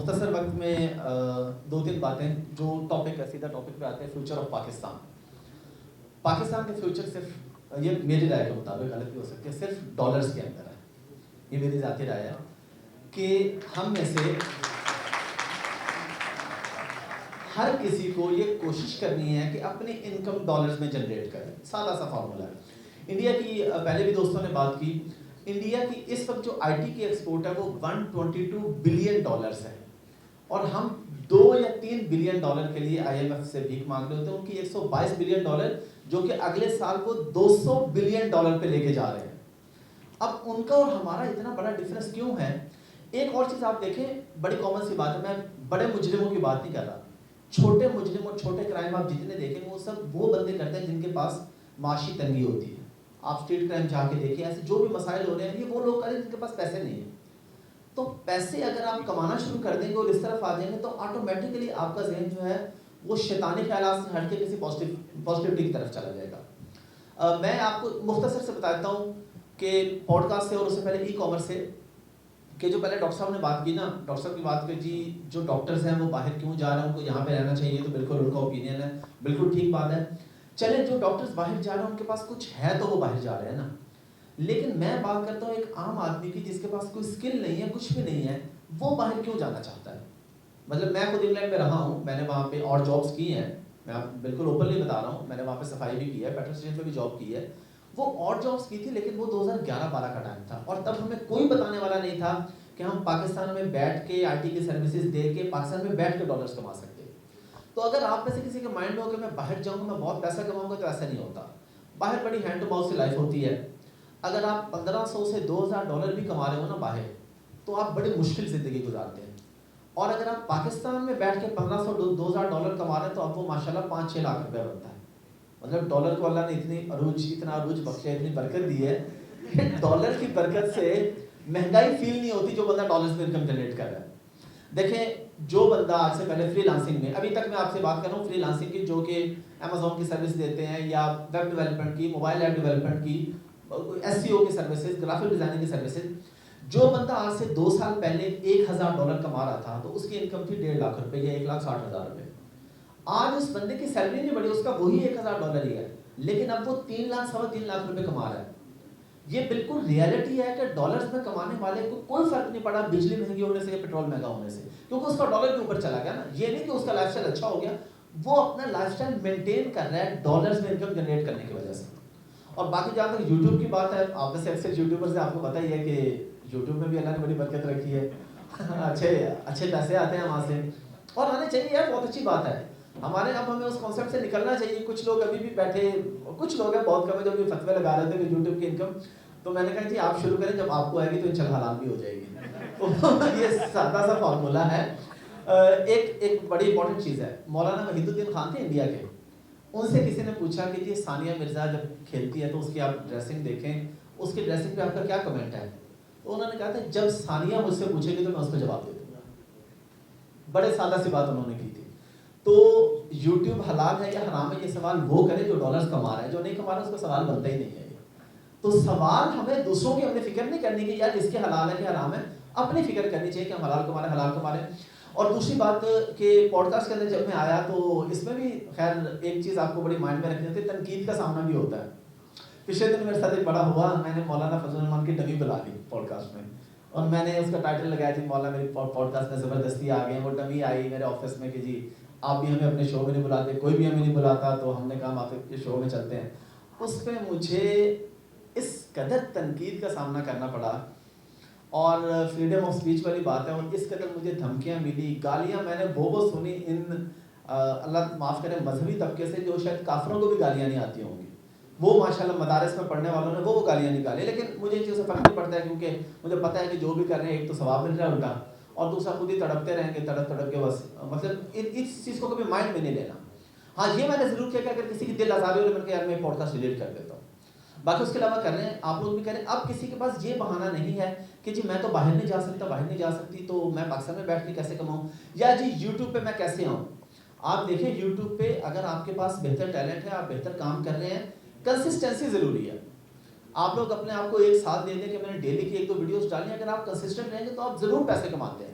مختصر وقت میں دو تین باتیں جو ٹاپک ہے، سیدھا ٹاپک پہ آتے ہیں، فیوچر آف پاکستان. پاکستان کے فیوچر صرف، یہ میری رائے کے مطابق، غلط بھی ہو سکتی ہے، صرف ڈالرز کے اندر ہے. یہ میری ذاتی رائے ہے کہ ہم میں سے ہر کسی کو یہ کوشش کرنی ہے کہ اپنی انکم ڈالرز میں جنریٹ کرے. سادہ سا فارمولا ہے. انڈیا کی پہلے بھی دوستوں نے بات کی، انڈیا کی اس وقت جو آئی ٹی کی ایکسپورٹ ہے وہ 122 بلین ڈالرز ہے، اور ہم 2 یا 3 بلین ڈالر کے لیے آئی ایم ایف سے بھیک مانگ رہے ہوتے ہیں. ان کی 122 بلین ڈالر جو کہ اگلے سال کو 200 بلین ڈالر پہ لے کے جا رہے ہیں. اب ان کا اور ہمارا اتنا بڑا ڈفرنس کیوں ہے؟ ایک اور چیز آپ دیکھیں، بڑی کامن سی بات ہے، میں بڑے مجرموں کی بات نہیں کر رہا، چھوٹے مجرم اور چھوٹے کرائم آپ جتنے دیکھیں وہ سب وہ بندے کرتے ہیں جن کے پاس معاشی تنگی ہوتی ہے. آپ اسٹریٹ کرائم جا کے دیکھیں، ایسے جو بھی مسائل ہو رہے ہیں یہ وہ لوگ کریں جن کے پاس پیسے نہیں ہیں. تو پیسے اگر آپ کمانا شروع کر دیں گے اور اس طرف آ جائیں گے تو آٹومیٹیکلی آپ کا ذہن جو ہے وہ شیطانی خیالات سے ہٹ کے کسی پازیٹیوٹی کی طرف چلا جائے گا. میں آپ کو مختصر سے بتاتا ہوں کہ پوڈ کاسٹ سے اور اس سے پہلے ای کامرس سے، کہ جو پہلے ڈاکٹر صاحب نے بات کی نا، ڈاکٹر صاحب کی بات کہ جی جو ڈاکٹرز ہیں وہ باہر کیوں جا رہے ہیں، ان کو یہاں پہ رہنا چاہیے، تو بالکل ان کا اوپینین ہے، بالکل ٹھیک بات ہے. چلے جو ڈاکٹرز باہر جا رہے ہیں ان کے پاس کچھ ہے تو وہ باہر جا رہے ہیں نا، لیکن میں بات کرتا ہوں ایک عام آدمی کی جس کے پاس کوئی اسکل نہیں ہے، کچھ بھی نہیں ہے، وہ باہر کیوں جانا چاہتا ہے؟ مطلب میں خود انگلینڈ میں رہا ہوں، میں نے وہاں پہ اور جابس کی ہیں، میں بالکل اوپنلی بتا رہا ہوں، میں نے وہاں پہ صفائی بھی کی ہے، پیٹرول اسٹیشن پہ بھی جاب کی ہے. وہ اور جابس کی تھی لیکن وہ 2011-12 کا ٹائم تھا، اور تب ہمیں کوئی بتانے والا نہیں تھا کہ ہم پاکستان میں بیٹھ کے آئی ٹی کی سروسز دے کے پاکستان میں بیٹھ کے ڈالرز کما سکتے. تو اگر آپ میں سے کسی کے مائنڈ میں ہو کہ میں باہر جاؤں گا میں بہت پیسہ کماؤں گا، تو ایسا نہیں ہوتا. باہر بڑی ہینڈ ٹو ماؤتھ سی لائف ہوتی ہے. اگر آپ 1500 سے 2000 ڈالر بھی کما رہے ہو نا باہر، تو آپ بڑی مشکل زندگی گزارتے ہیں. اور اگر آپ پاکستان میں بیٹھ کے 1500-2000 ڈالر کما رہے ہیں تو آپ کو ماشاءاللہ 5-6 لاکھ روپے بنتا ہے. مطلب ڈالر کو اللہ نے اتنا عروج بخشا، اتنی برکت دی ہے کہ ڈالر کی برکت سے مہنگائی فیل نہیں ہوتی جو بندہ ڈالرز میں انکم جنریٹ کر رہا ہے. دیکھیں جو بندہ آج سے پہلے فری لانسنگ میں، ابھی تک میں آپ سے بات کر رہا ہوں فری لانسنگ کی، جو کہ امیزون کی سروس دیتے ہیں یا ویب ڈیولپمنٹ کی، موبائل ایپ ڈیولپمنٹ کی، ایس سی او کی سروسز، گرافک ڈیزائننگ کی سروسز. جو بندہ آج سے 2 سال پہلے 1000 ڈالر کما رہا تھا تو اس کی انکم تھی 1.5 لاکھ روپے یا 1,60,000 روپے. آج اس بندے کی سیلری نہیں بڑھی، اس کا وہی 1000 ڈالر ہی ہے، لیکن اب وہ 3 لاکھ 3.25 لاکھ روپے کما رہا ہے. یہ بالکل ریالٹی ہے کہ ڈالرز میں کمانے والے کو کوئی فرق نہیں پڑا بجلی مہنگی ہونے سے یا پیٹرول مہنگا ہونے سے، کیونکہ اس کا ڈالر کے اوپر چلا گیا نا. یہ نہیں کہ اس کا لائف اسٹائل اچھا ہو گیا، وہ اپنا لائف اسٹائل مینٹین کر رہا ہے ڈالرز میں انکم جنریٹ کرنے کی وجہ سے. اور باقی جہاں تک یوٹیوب کی بات ہے، آپ میں سے اکثر یوٹیوبر سے آپ کو پتہ ہی ہے کہ یوٹیوب میں بھی اللہ نے بڑی برکت رکھی ہے. اچھے پیسے آتے ہیں وہاں سے، اور آنے چاہیے، بہت اچھی بات ہے. اب ہمیں اس کانسیپٹ سے نکلنا چاہیے. کچھ لوگ ابھی بھی بیٹھے، کچھ لوگ ہیں بہت کم ہے جو بھی فتوے لگا رہے تھے کہ یوٹیوب کی انکم، تو میں نے کہا جی آپ شروع کریں، جب آپ کو آئے گی تو انشاءاللہ حلال بھی ہو جائے گی. یہ سادہ سا فارمولہ ہے. ایک بڑی امپورٹنٹ چیز ہے، مولانا وحید الدین خان تھے انڈیا کے، ان سے کسی نے پوچھا کہ جی ثانیہ مرزا جب کھیلتی ہے تو اس کی آپ ڈریسنگ دیکھیں، اس کی ڈریسنگ پہ آپ کا کیا کمنٹ ہے؟ تو انہوں نے کہا تھا جب ثانیہ مجھ سے پوچھے گی تو میں اس کو جواب دے دوں گا. بڑے سادہ سی بات انہوں نے کی تھی. تو یوٹیوب حلال ہے یا حرام ہے یہ سوال وہ کرے جو ڈالرز کما رہا ہے، جو نہیں کما رہا اس کا سوال بنتا ہی نہیں ہے. تو سوال ہمیں دوسروں کی اپنی فکر نہیں کرنی کہ یار اس کے حلال ہے کہ حرام ہے، اپنی فکر کرنی چاہیے کہ ہم حلال کما رہے ہیں. اور دوسری بات کہ پوڈ کاسٹ کے اندر جب میں آیا تو اس میں بھی خیر ایک چیز آپ کو بڑی مائنڈ میں رکھنی ہوتی ہے، تنقید کا سامنا بھی ہوتا ہے. پچھلے دن میرے ساتھ ایک بڑا ہوا، میں نے مولانا فضل الرحمان کی ڈمی بلا لی پوڈ کاسٹ میں، اور میں نے اس کا ٹائٹل لگایا جی مولانا میری پوڈ کاسٹ میں زبردستی آ گئے. وہ ڈمی آئی میرے آفس میں کہ جی آپ بھی ہمیں اپنے شو میں نہیں بلاتے، کوئی بھی ہمیں نہیں بلاتا، تو ہم نے کہا آپ کے شو میں چلتے ہیں. اس پہ مجھے اس قدر تنقید کا سامنا کرنا پڑا، اور فریڈم آف اسپیچ والی بات ہے، اور اس قدر مجھے دھمکیاں ملی، گالیاں میں نے وہ سنی ان اللہ معاف کرے مذہبی طبقے سے جو شاید کافروں کو بھی گالیاں نہیں آتی ہوں گی. وہ ماشاءاللہ مدارس میں پڑھنے والوں نے وہ گالیاں نکالی، لیکن مجھے اس چیز سے فرق نہیں پڑتا ہے کیونکہ مجھے پتہ ہے کہ جو بھی کر رہے ہیں ایک تو ثواب مل رہا ہے ان کا، اور دوسرا خود ہی تڑپتے رہیں گے، تڑپ کے بس. مطلب اس چیز کو کبھی مائنڈ میں نہیں لینا. ہاں یہ میں نے ضرور کیا کہ اگر کسی کی دل آزاری ہو رہی ہے میں نے کہا یار میں پوڈ کاسٹ ڈیلیٹ کر دیتا ہوں. باقی اس کے علاوہ کر رہے ہیں آپ لوگ بھی کریں. اب کسی کے پاس یہ بہانہ نہیں ہے کہ جی میں تو باہر نہیں جا سکتی تو میں پاکستان میں بیٹھ کے کیسے کماؤں، یا جی یوٹیوب پہ میں کیسے آؤں. آپ دیکھیں یوٹیوب پہ اگر آپ کے پاس بہتر ٹیلنٹ ہے، آپ بہتر کام کر رہے ہیں، کنسسٹنسی ضروری ہے. آپ لوگ اپنے آپ کو ایک ساتھ دے دیں کہ میں نے ڈیلی کی 1-2 ویڈیوز ڈالی ہیں، اگر آپ کنسسٹنٹ رہیں گے تو آپ ضرور پیسے کماتے ہیں.